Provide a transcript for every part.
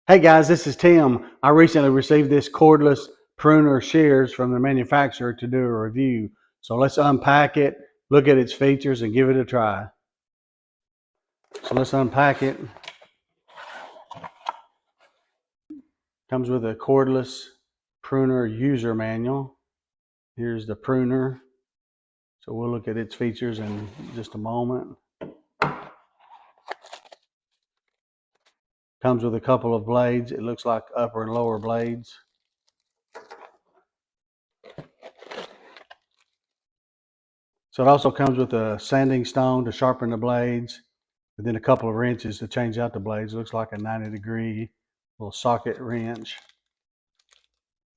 Hey guys, this is Tim. I recently received this cordless pruner shears from the manufacturer to do a review. So let's unpack it, look at its features, and give it a try. So let's unpack it. Comes with a cordless pruner user manual. Here's the pruner. So we'll look at its features in just a moment. Comes with a couple of blades. It looks like upper and lower blades. So it also comes with a sanding stone to sharpen the blades, and then a couple of wrenches to change out the blades. It looks like a 90-degree little socket wrench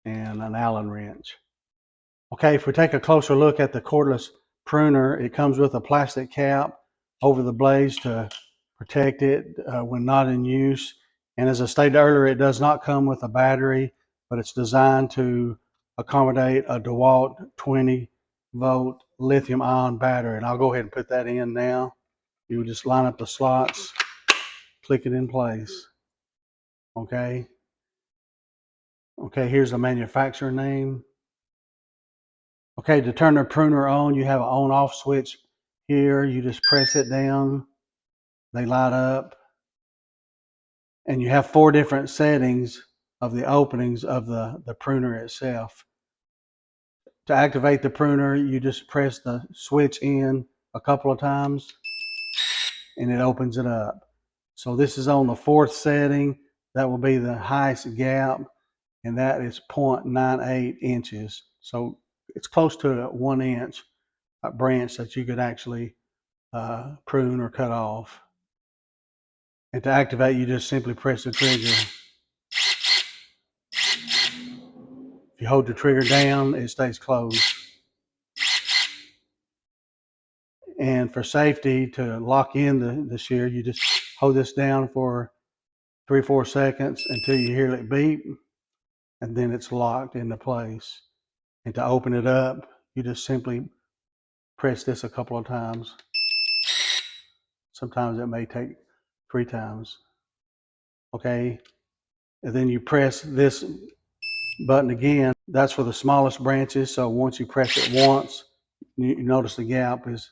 and an Allen wrench. Okay, if we take a closer look at the cordless pruner, it comes with a plastic cap over the blades to protect it when not in use. And as I stated earlier, it does not come with a battery, but it's designed to accommodate a DeWalt 20-volt lithium-ion battery. And I'll go ahead and put that in now. You would just line up the slots, click it in place. Okay. Okay, here's the manufacturer name. Okay, to turn the pruner on, you have an on-off switch here. You just press it down. They light up. And you have 4 different settings of the openings of the pruner itself. To activate the pruner, you just press the switch in a couple of times and it opens it up. So this is on the 4th setting. That will be the highest gap, and that is 0.98 inches. So it's close to a 1 inch branch that you could actually prune or cut off. And to activate, you just simply press the trigger. If you hold the trigger down, it stays closed. And for safety, to lock in the shear, you just hold this down for 3 or 4 seconds until you hear it beep, and then it's locked into place. And to open it up, you just simply press this a couple of times. Sometimes it may take 3 times. Okay, and then you press this button again. That's for the smallest branches. So once you press it once, you notice the gap is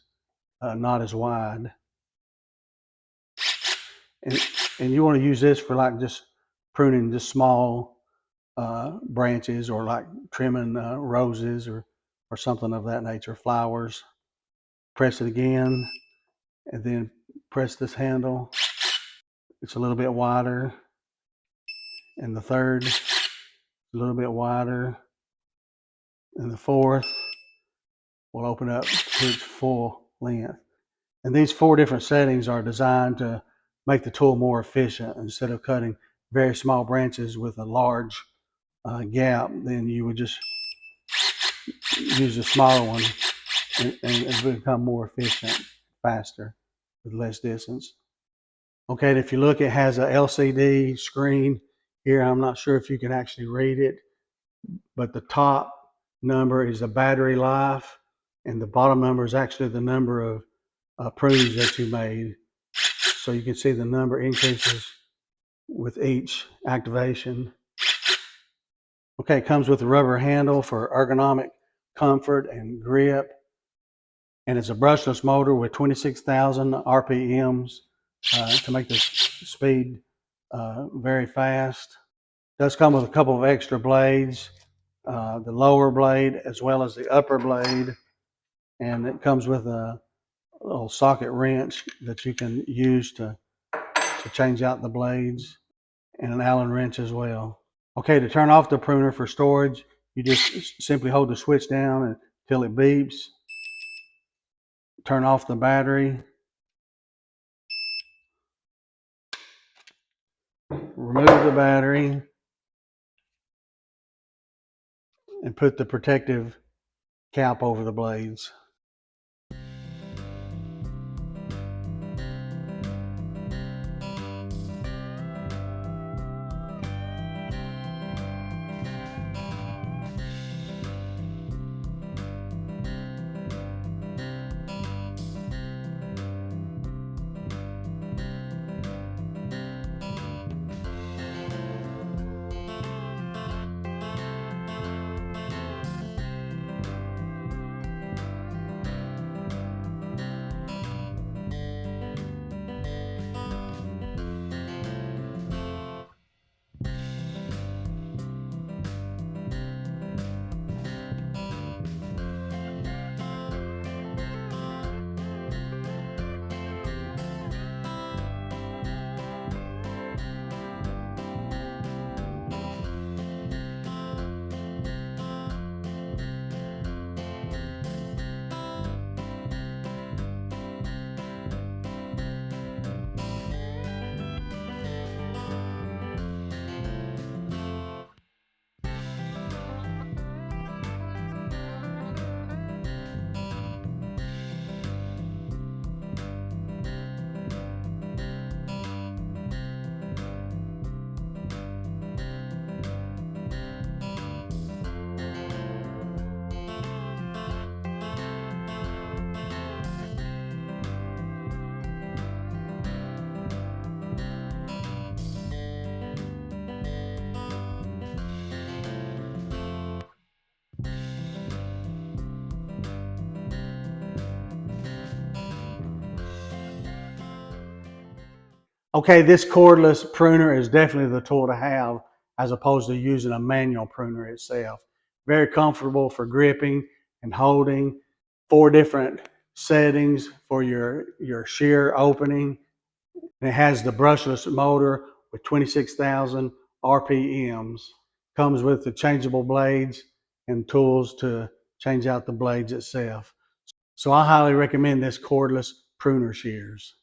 not as wide. And you want to use this for like just pruning just small branches, or like trimming roses or something of that nature, flowers. Press it again, and then press this handle. It's a little bit wider, and the third, a little bit wider, and the fourth will open up to its full length. And these 4 different settings are designed to make the tool more efficient. Instead of cutting very small branches with a large gap, then you would just use a smaller one and become more efficient, faster, with less distance. Okay, and if you look, it has a LCD screen here. I'm not sure if you can actually read it, but the top number is the battery life, and the bottom number is actually the number of prunes that you made. So you can see the number increases with each activation. Okay, it comes with a rubber handle for ergonomic comfort and grip. And it's a brushless motor with 26,000 RPMs to make the speed very fast. It does come with a couple of extra blades, the lower blade as well as the upper blade. And it comes with a little socket wrench that you can use to change out the blades, and an Allen wrench as well. Okay, to turn off the pruner for storage, you just simply hold the switch down until it beeps. Turn off the battery. Remove the battery and put the protective cap over the blades. Okay, this cordless pruner is definitely the tool to have as opposed to using a manual pruner itself. Very comfortable for gripping and holding. 4 different settings for your shear opening. And it has the brushless motor with 26,000 RPMs. Comes with the changeable blades and tools to change out the blades itself. So I highly recommend this cordless pruner shears.